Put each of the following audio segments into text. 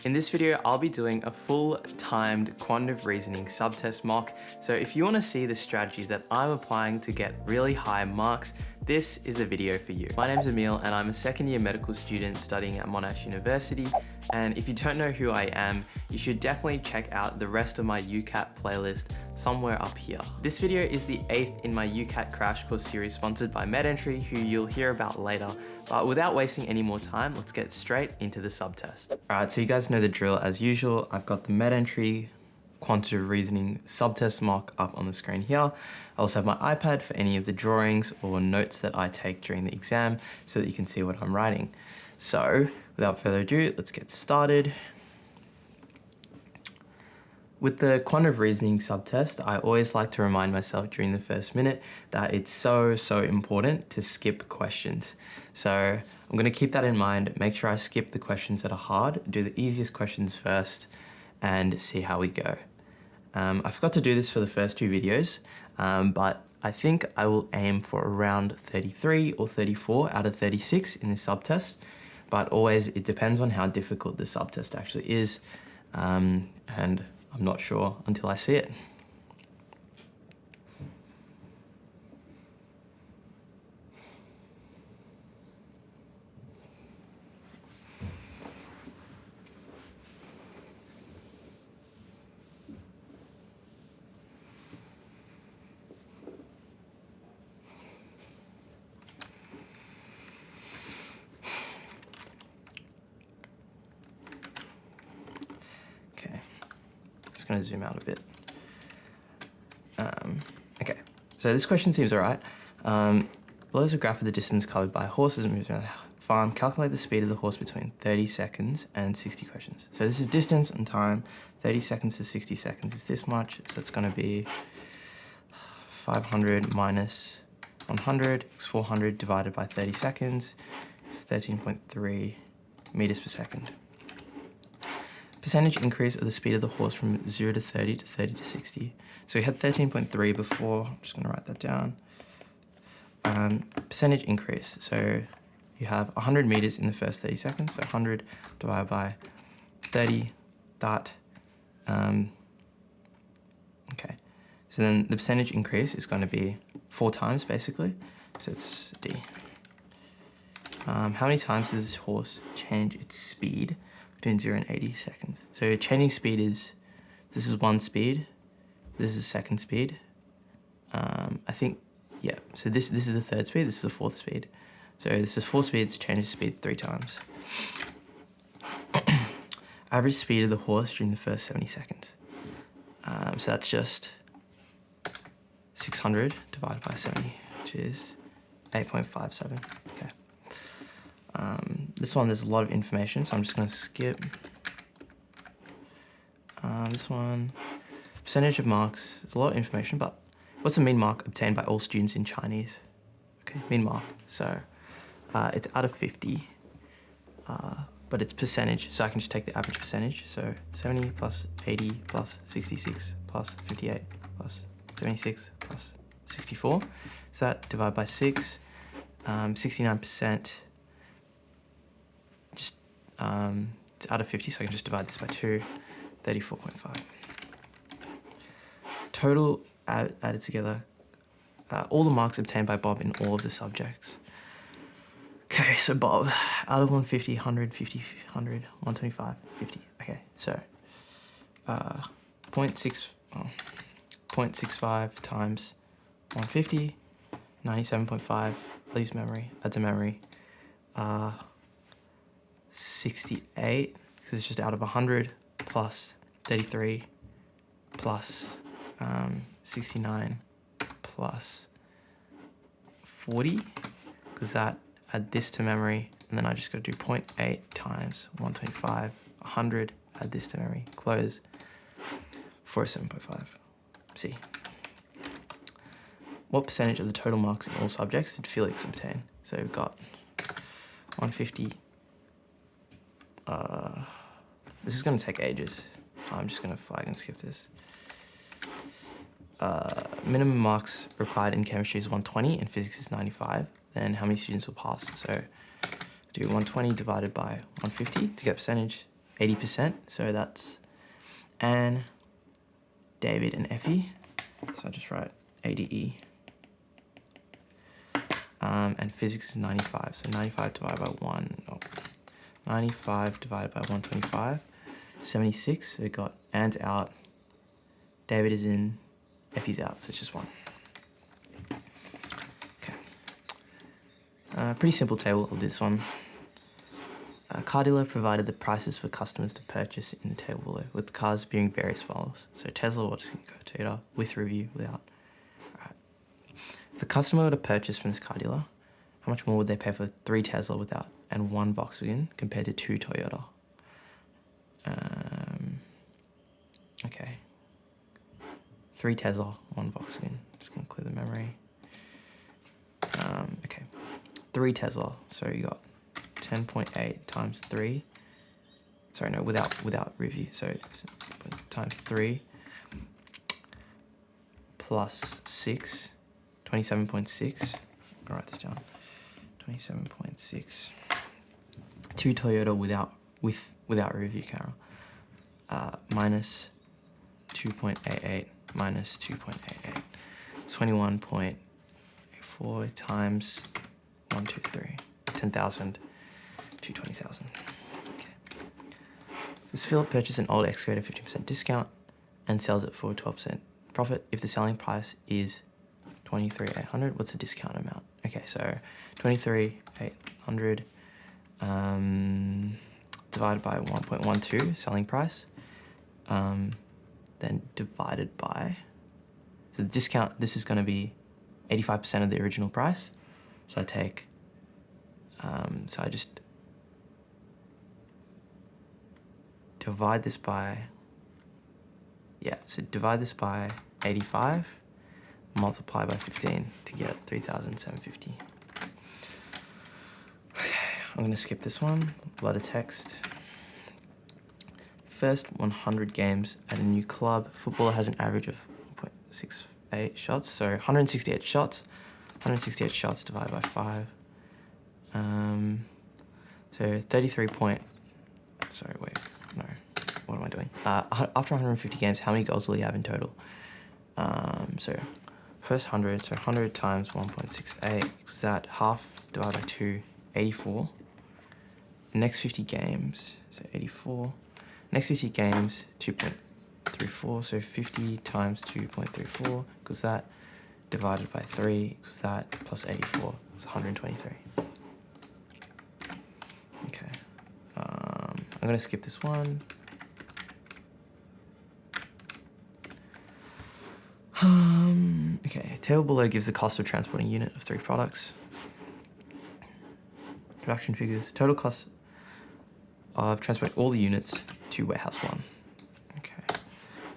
In this video, I'll be doing a full timed quantitative reasoning subtest mock. So if you want to see the strategies that I'm applying to get really high marks, this is the video for you. My name's Emil and I'm a second year medical student studying at Monash University. And if you don't know who I am, you should definitely check out the rest of my UCAT playlist somewhere up here. This video is the 8th in my UCAT crash course series sponsored by Medentry, who you'll hear about later. But without wasting any more time, let's get straight into the subtest. Alright, so you guys know the drill as usual. I've got the Medentry quantitative reasoning subtest mock up on the screen here. I also have my iPad for any of the drawings or notes that I take during the exam so that you can see what I'm writing. So without further ado, let's get started. With the quantitative reasoning subtest, I always like to remind myself during the first minute that it's so important to skip questions. So I'm going to keep that in mind, make sure I skip the questions that are hard, do the easiest questions first, and see how we go. I forgot to do this for the first two videos, but I think I will aim for around 33 or 34 out of 36 in this subtest, but always it depends on how difficult the subtest actually is, and I'm not sure until I see it. Going to zoom out a bit. Okay, so this question seems alright. Below is a graph of the distance covered by horses and moves around the farm. Calculate the speed of the horse between 30 seconds and 60 questions. So this is distance and time. 30 seconds to 60 seconds is this much. So it's going to be 500 minus 100 is 400 divided by 30 seconds is 13.3 meters per second. Percentage increase of the speed of the horse from 0 to 30 to 30 to 60. So we had 13.3 before. I'm just going to write that down. Percentage increase. So you have 100 meters in the first 30 seconds. So 100 divided by 30. That. Okay. So then the percentage increase is going to be 4 times basically. So it's D. How many times does this horse change its speed between 0 and 80 seconds? So changing speed is, this is one speed, this is second speed. I think, yeah, so this is the third speed, this is the fourth speed. So this is 4 speeds, changes speed 3 times. Average speed of the horse during the first 70 seconds. So that's just 600 divided by 70, which is 8.57, okay. This one, there's a lot of information, so I'm just going to skip. This one, percentage of marks, there's a lot of information, but what's the mean mark obtained by all students in Chinese? Okay, mean mark, so it's out of 50, but it's percentage, so I can just take the average percentage, so 70 plus 80 plus 66 plus 58 plus 76 plus 64, so that divided by 6, 69%. It's out of 50, so I can just divide this by 2, 34.5. Total added together, all the marks obtained by Bob in all of the subjects. Okay, so Bob, out of 150, 100, 50, 100, 125, 50. Okay, so 0.65 times 150, 97.5, leaves memory, adds a memory. 68, because it's just out of 100, plus 33, plus 69, plus 40, because that add this to memory, and then I just got to do 0.8 times 125, 100, add this to memory, close, 407.5. C. What percentage of the total marks in all subjects did Felix obtain? So we've got 150. This is going to take ages. I'm just going to flag and skip this. Minimum marks required in chemistry is 120 and physics is 95. Then how many students will pass? So do 120 divided by 150 to get percentage. 80%. So that's Anne, David, and Effie. So I just write ADE. And physics is 95. So 95 divided by 95 divided by 125, 76. So we got Anne's out, David is in, Effie's out, so it's just 1. Okay. Pretty simple table. I'll do this one. Car dealer provided the prices for customers to purchase in the table below, with the cars being various follows. So Tesla, we're just going to go Toyota, with review, without. Alright. If the customer were to purchase from this car dealer, how much more would they pay for 3 Tesla without and 1 Volkswagen compared to 2 Toyota? Okay. 3 Tesla, 1 Volkswagen. Just going to clear the memory. Okay. 3 Tesla, so you got 10.8 times 3. Sorry, no, without review. So times 3 plus 6, 27.6. I'll write this down. 27.6. 2 Toyota without review, Carol. Minus 2.88 minus 2.88. 21.84 times 1, 2, 3. 10,000 to 20,000. Okay. Does Philip purchase an old excavator 50% discount and sells it for 12% profit? If the selling price is 23,800, what's the discount amount? Okay, so 23,800 divided by 1.12 selling price, then divided by, so the discount, this is going to be 85% of the original price. So I take, so I just divide this by, so divide this by 85, multiply by 15 to get 3,750. Okay, I'm going to skip this one, a lot of text. First 100 games at a new club. Footballer has an average of 1.68 shots, so 168 shots. 168 shots divided by 5. So 33 point, sorry, wait, no, what am I doing? After 150 games, how many goals will he have in total? So first 100, so 100 times 1.68 equals that, half divided by 2, 84. Next 50 games, so 84. Next 50 games, 2.34, so 50 times 2.34 equals that, divided by 3 equals that, plus 84 is 123. Okay, I'm going to skip this one. Okay, table below gives the cost of transporting a unit of 3 products. Production figures, total cost of transporting all the units to warehouse 1. Okay,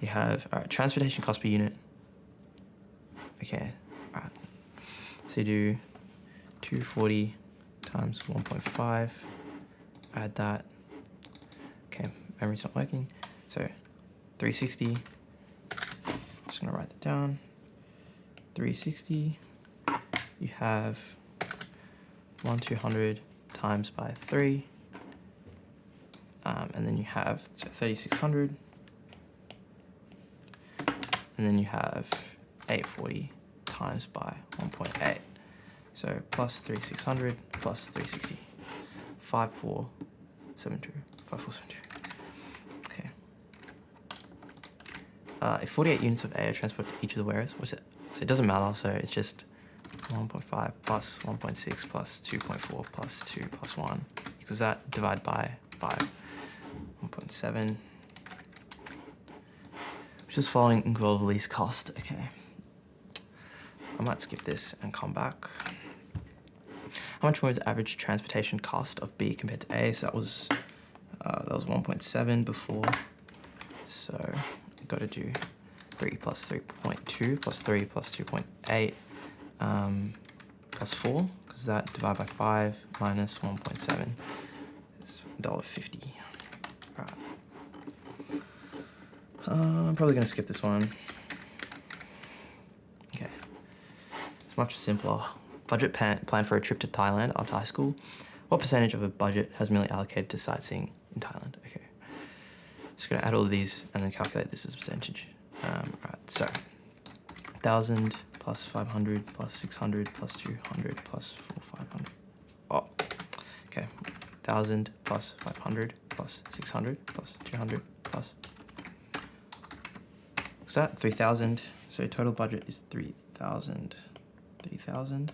you have, transportation cost per unit. Okay, alright, so you do 240 times 1.5, add that. Okay, memory's not working, so 360, just gonna write that down. 360, you have 1200 times by 3, and then you have, so 3600, and then you have 840 times by 1.8, so plus 3600 plus 360, 5472, 5472. Okay. If 48 units of A are transported to each of the warehouses, what's it? So it doesn't matter, so it's just 1.5 plus 1.6 plus 2.4 plus 2 plus 1 equals that, divided by 5, 1.7. Just following involve least cost. Okay, I might skip this and come back. How much more is the average transportation cost of B compared to A? So that was 1.7 before. So I've got to do 3 plus 3.2 plus 3 plus 2.8 plus 4, because that divided by 5 minus 1.7 is $1.50. All right. I'm probably going to skip this one. Okay. It's much simpler. Budget plan for a trip to Thailand after high school. What percentage of a budget has merely allocated to sightseeing in Thailand? Okay. Just gonna add all of these and then calculate this as a percentage. Right, so 1,000 plus 500 plus 600 plus 200 plus 500. Oh, okay. 1,000 plus 500 plus 600 plus 200 plus. What's that? 3,000. So total budget is 3,000. 3,000.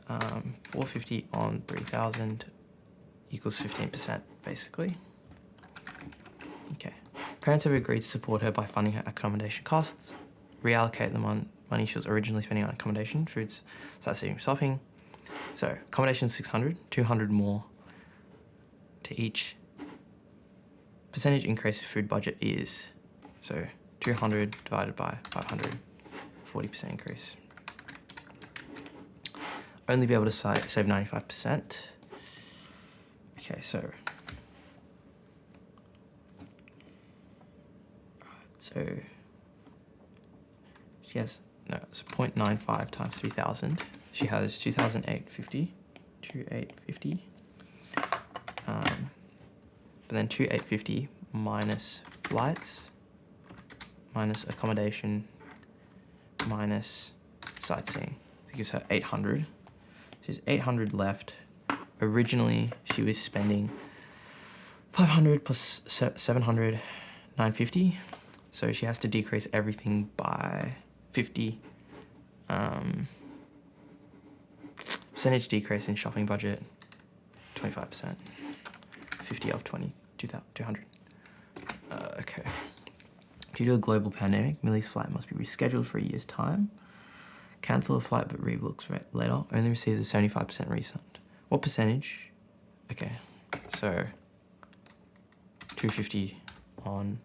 450 on 3,000 equals 15%, basically. Okay. Parents have agreed to support her by funding her accommodation costs, reallocate the money she was originally spending on accommodation, foods, sightseeing, shopping. So accommodation 600, 200 more to each. Percentage increase of food budget is, so 200 divided by 500, 40% increase. Only be able to save 95%. Okay, so she has, no, it's 0.95 times 3,000. She has 2,850. 2,850. But then 2,850 minus flights, minus accommodation, minus sightseeing. It gives her 800. She has 800 left. Originally, she was spending 500 plus 700, 950. So she has to decrease everything by 50. Percentage decrease in shopping budget, 25%. 50 of 20, 200. Okay. Due to a global pandemic, Millie's flight must be rescheduled for a year's time. Cancel a flight but rebooks later. Only receives a 75% refund. What percentage? Okay, so 250 on.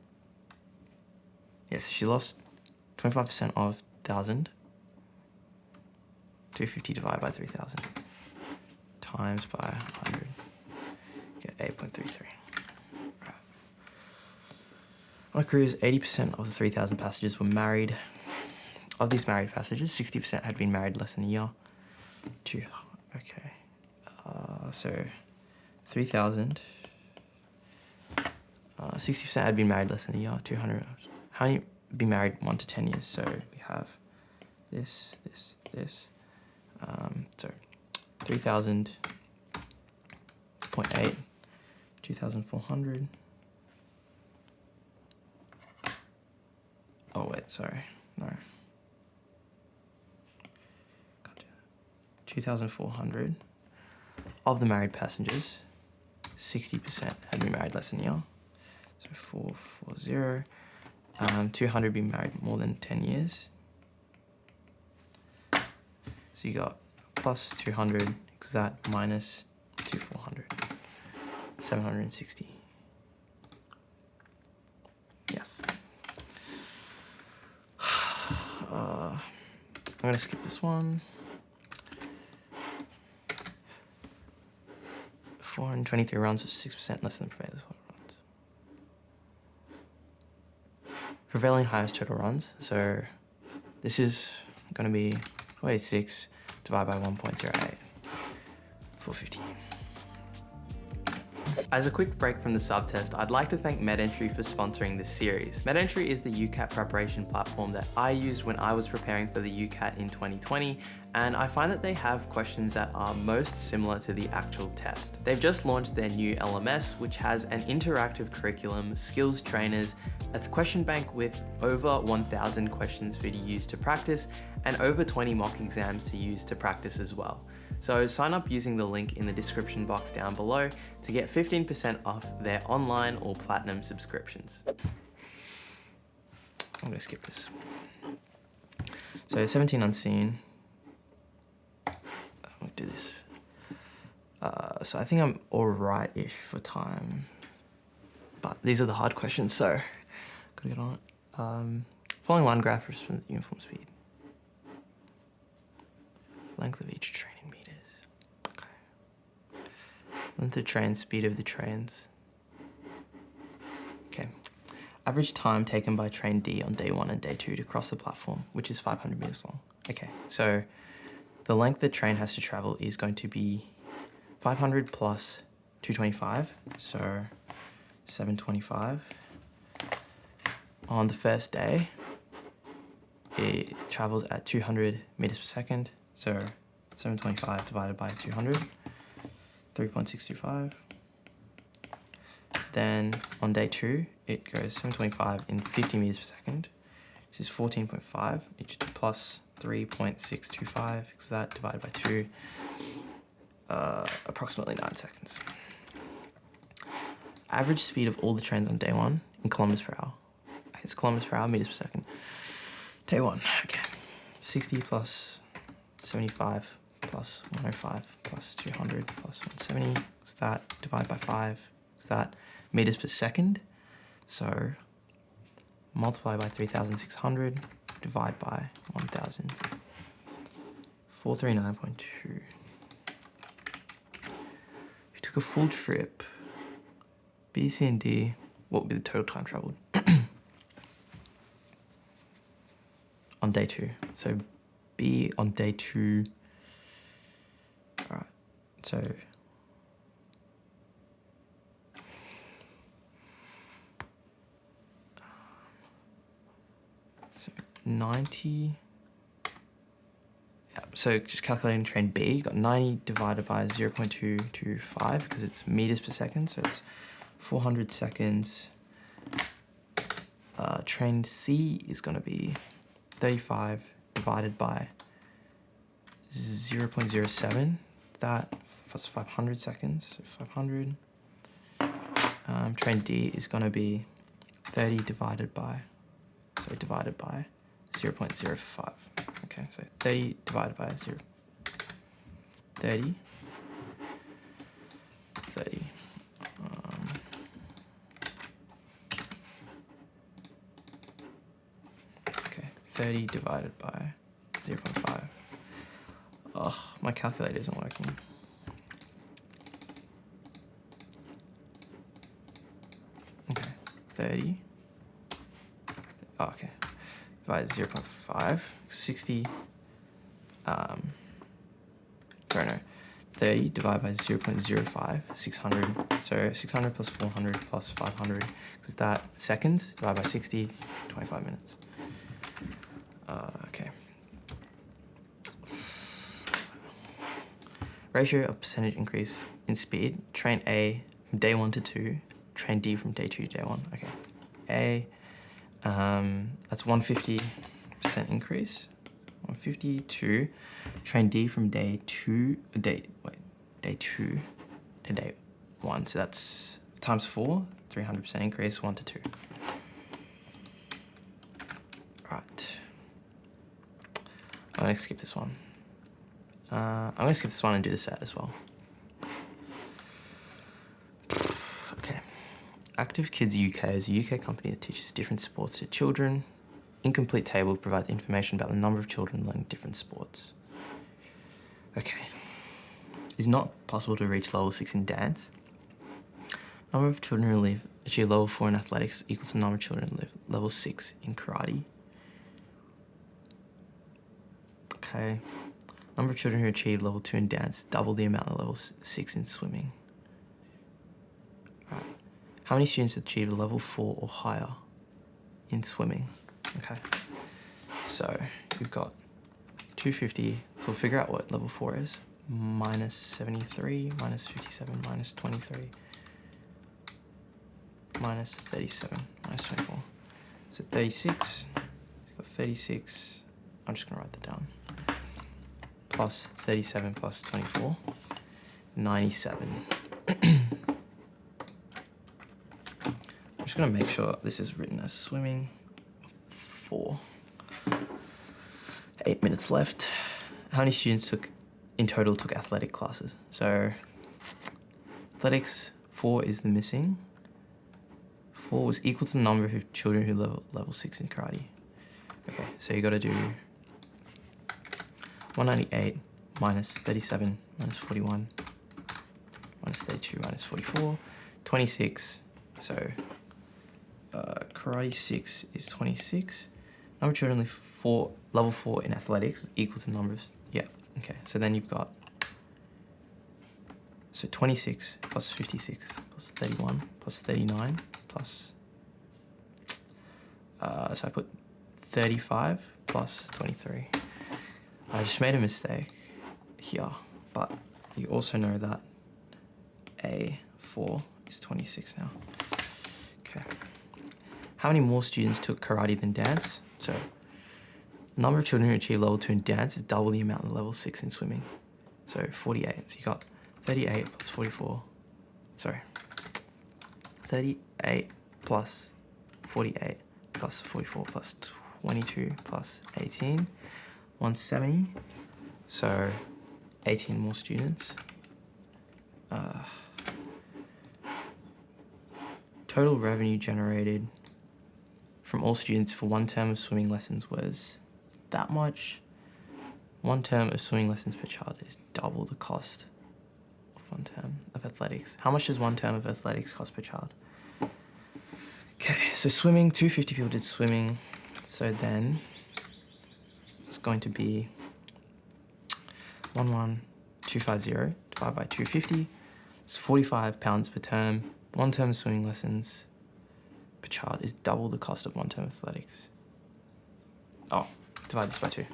Yes, she lost 25% of 1,000. 250 divided by 3,000 times by 100. Get 8.33. Right. On a cruise, 80% of the 3,000 passengers were married. Of these married passengers, 60% had been married less than a year. Okay. So 3,000. 60% had been married less than a year. 200. How many been married 1 to 10 years? So we have this. So 3,000. 0.8. 2,400. Oh wait, sorry, no. 2,400 of the married passengers, 60% had been married less than a year. So 440. 200 been married more than 10 years. So you got plus 200 equals that minus 2,400. 760. Yes. I'm gonna skip this one. 423 runs with 6% less than prevailing runs. Prevailing highest total runs. So this is gonna be 486 divided by 1.08. 450. As a quick break from the subtest, I'd like to thank Medentry for sponsoring this series. Medentry is the UCAT preparation platform that I used when I was preparing for the UCAT in 2020, and I find that they have questions that are most similar to the actual test. They've just launched their new LMS, which has an interactive curriculum, skills trainers, a question bank with over 1,000 questions for you to use to practice, and over 20 mock exams to use to practice as well. So sign up using the link in the description box down below to get 15% off their online or platinum subscriptions. I'm gonna skip this. So 17 unseen. I'll do this. So I think I'm alright-ish for time, but these are the hard questions, so gotta get on it. Following line graph responds uniform speed. Length of each train in meters. Okay. Length of train, speed of the trains. Okay. Average time taken by train D on day 1 and day 2 to cross the platform, which is 500 meters long. Okay, so the length the train has to travel is going to be 500 plus 225, so 725. On the first day, it travels at 200 meters per second. So 725 divided by 200, 3.625. Then on day 2, it goes 725 in 50 meters per second, which is 14.5, each plus 3.625, because that divided by 2, approximately 9 seconds. Average speed of all the trains on day 1 in kilometers per hour. It's kilometers per hour, meters per second. Day 1, okay. 60 plus 75 plus 105 plus 200 plus 170, is that divided by 5, is that meters per second? So multiply by 3,600, divide by 1,000, 439.2. If you took a full trip, B, C, and D, what would be the total time traveled? On day 2. So B on day 2. Alright, so 90. Yeah, so just calculating train B, you got 90 divided by 0.225 because it's meters per second, so it's 400 seconds. Train C is going to be 35 divided by 0.07, that plus 500 seconds, so 500. Train D is going to be 30 divided by 0.05. Okay, so 30 divided by 0. 30. Okay, 30 divided by 0.5. Ugh, my calculator isn't working. Okay, 30. Oh, okay. Divided 0.5, 60. Sorry, no. 30 divided by 0.05, 600. So 600 plus 400 plus 500. Because that seconds divided by 60, 25 minutes. Okay. Ratio of percentage increase in speed. Train A from day 1 to 2. Train D from day 2 to day 1. Okay. A, that's 150% increase. 152. Train D from day 2 to day 1. So that's times 4, 300% increase, 1 to 2. Right. I'm gonna skip this one. I'm gonna skip this one and do the set as well. Okay. Active Kids UK is a UK company that teaches different sports to children. Incomplete table provides information about the number of children learning different sports. Okay. It's not possible to reach level 6 in dance. Number of children who achieve level 4 in athletics equals the number of children who level 6 in karate. Okay. Number of children who achieve level 2 in dance, double the amount of level 6 in swimming. Right. How many students achieved level 4 or higher in swimming? Okay. So you've got 250. So we'll figure out what level 4 is. Minus 73, minus 57, minus 23, minus 37, minus 24. So 36. You've got 36. I'm just going to write that down. Plus 37 plus 24, 97. I'm just going to make sure this is written as swimming. 4. 8 minutes left. How many students in total took athletic classes? So athletics, 4 is the missing. 4 was equal to the number of children who level 6 in karate. Okay, so you got to do 198 minus 37 minus 41 minus 32 minus 44, 26. So karate 6 is 26. Number of children level 4 in athletics is equal to numbers. Yeah, okay. So then you've got, So 26 plus 56 plus 31 plus 39 plus, so I put 35 plus 23. I just made a mistake here, but you also know that A4 is 26 now. Okay. How many more students took karate than dance? So the number of children who achieve level 2 in dance is double the amount of level 6 in swimming. So 48. So you got 38 plus 44. Sorry. 38 plus 48 plus 44 plus 22 plus 18. 170. So 18 more students. Total revenue generated from all students for one term of swimming lessons was that much. One term of swimming lessons per child is double the cost of one term of athletics. How much does one term of athletics cost per child? Okay, so swimming, 250 people did swimming. So then it's going to be 11250 divided by 250. It's 45 pounds per term. One term of swimming lessons per child is double the cost of one term of athletics. Oh, divide this by 2.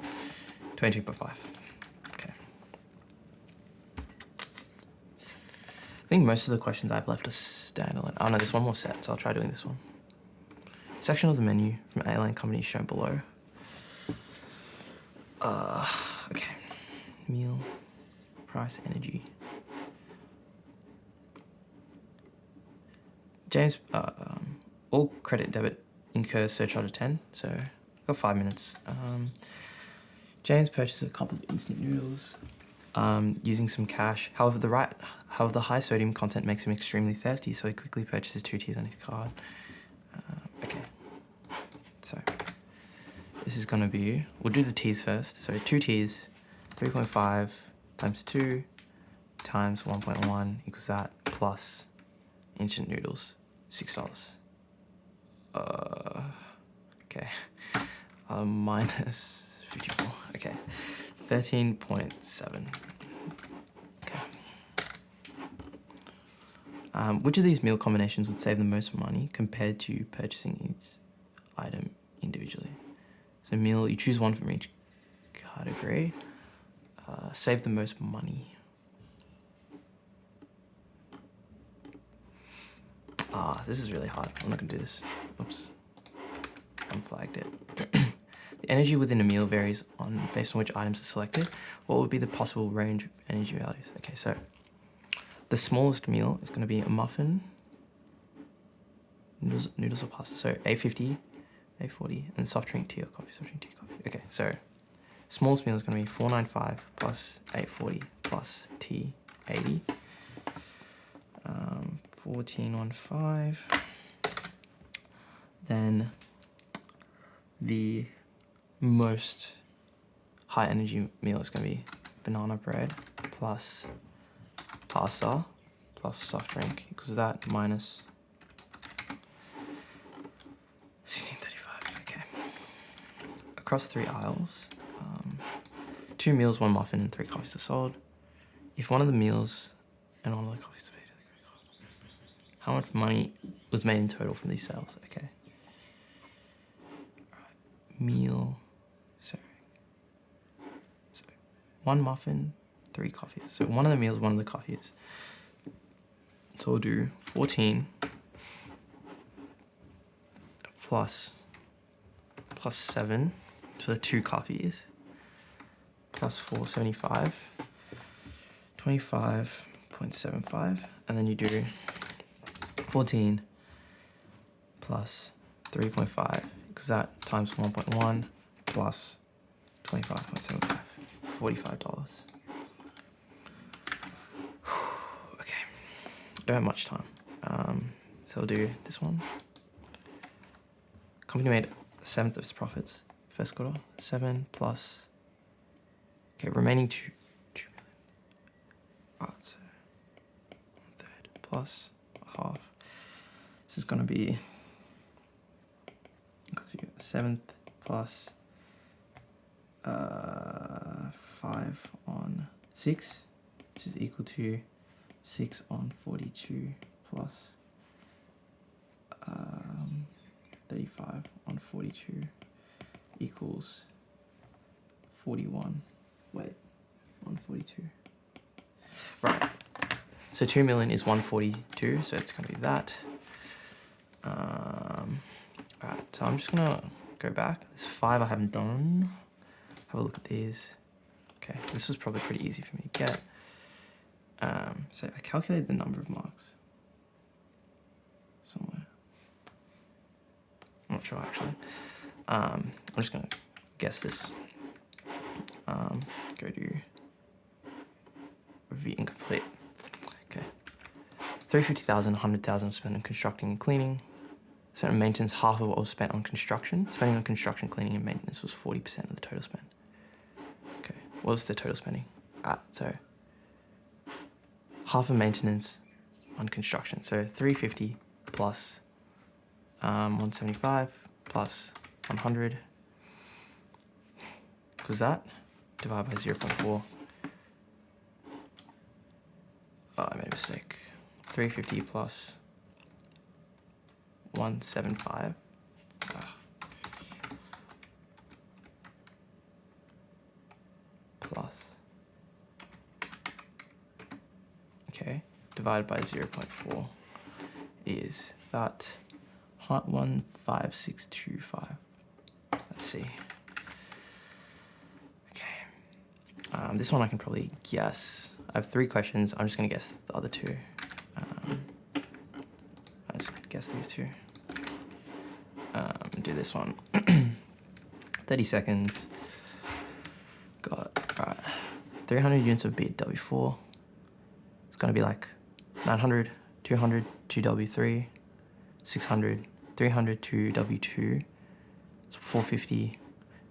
22.5. Okay. I think most of the questions I've left are standalone. Oh no, there's one more set, so I'll try doing this one. Section of the menu from airline companies shown below. Okay. Meal, price, energy. James, all credit debit incurs surcharge of 10, so I've got 5 minutes. James purchased a couple of instant noodles using some cash. However, the high sodium content makes him extremely thirsty, so he quickly purchases 2 teas on his card. Okay, so this is gonna be, we'll do the teas first. So 2 teas, 3.5 times 2 times 1.1 equals that, plus instant noodles, $6. Okay, minus 54, okay, 13.7. Okay. Which of these meal combinations would save the most money compared to purchasing each item individually? So meal, you choose one from each category. Save the most money. This is really hard. I'm not gonna do this. Oops. Unflagged it. The energy within a meal varies based on which items are selected. What would be the possible range of energy values? Okay, so the smallest meal is gonna be a muffin, noodles or pasta. So A50, A40, and soft drink, tea or coffee, soft drink, tea, coffee. Okay, so smallest meal is gonna be 495 plus 840 plus tea, 80. 1415. Then the most high energy meal is going to be banana bread plus pasta plus soft drink equals that minus 1635. Okay. Across 3 aisles, 2 meals, 1 muffin, and 3 coffees are sold. If one of the meals and one of the coffees are paid, how much money was made in total from these sales? Okay. Alright. Meal. So 1 muffin, 3 coffees. So one of the meals, one of the coffees. So we'll do 14 plus 7 for the 2 coffees plus 475, 25.75, and then you do 14 plus 3.5, because that times 1.1 plus 25.75, $45. Okay, don't have much time. So I'll do this one. Company made 1/7 of its profits first quarter. 7 plus, okay, remaining 2 million. So 1/3 plus half. This is going to be 1/7 plus 5 on 6, which is equal to 6 on 42 plus 35 on 42 equals 41. Wait, 142. Right. So 2 million is 142, so it's going to be that. Alright, so I'm just going to go back. There's 5 I haven't done. Have a look at these. Okay, this was probably pretty easy for me to get. So I calculated the number of marks somewhere. I'm not sure actually. I'm just going to guess this. Go to review incomplete. Okay. 350,000, 100,000 spent on constructing and cleaning. Spent on maintenance, half of what was spent on construction. Spending on construction, cleaning, and maintenance was 40% of the total spend. Okay, what was the total spending? So half of maintenance on construction. So 350 plus 175 plus 100. What was that? Divided by 0.4. Oh, I made a mistake. 350 plus 175. Plus. Okay, divided by 0.4 is that 15625. Let's see. Okay. This one I can probably guess. I have 3 questions. I'm just going to guess the other 2. I'll just guess these 2. Do this one. 30 seconds. Got, right. 300 units of BW4. It's going to be like 900, 200, 2W3, 600, 300, 2W2. It's 450,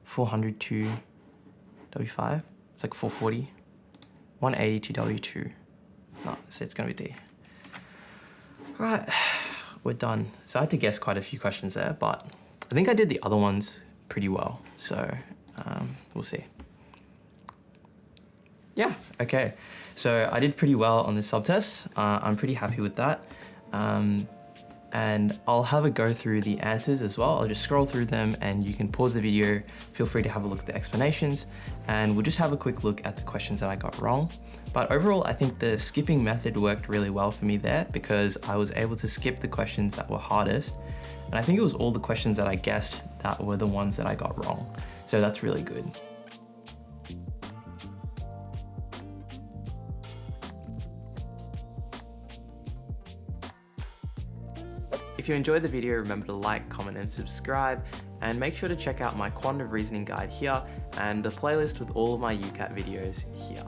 400, 2W5. It's like 440. 180 to W2. No, so it's going to be D. All right, we're done. So I had to guess quite a few questions there, but I think I did the other ones pretty well. So we'll see. Yeah, okay. So I did pretty well on this subtest. I'm pretty happy with that. And I'll have a go through the answers as well. I'll just scroll through them and you can pause the video. Feel free to have a look at the explanations and we'll just have a quick look at the questions that I got wrong. But overall, I think the skipping method worked really well for me there because I was able to skip the questions that were hardest. And I think it was all the questions that I guessed that were the ones that I got wrong. So that's really good. If you enjoyed the video, remember to like, comment and subscribe, and make sure to check out my quantitative reasoning guide here and the playlist with all of my UCAT videos here.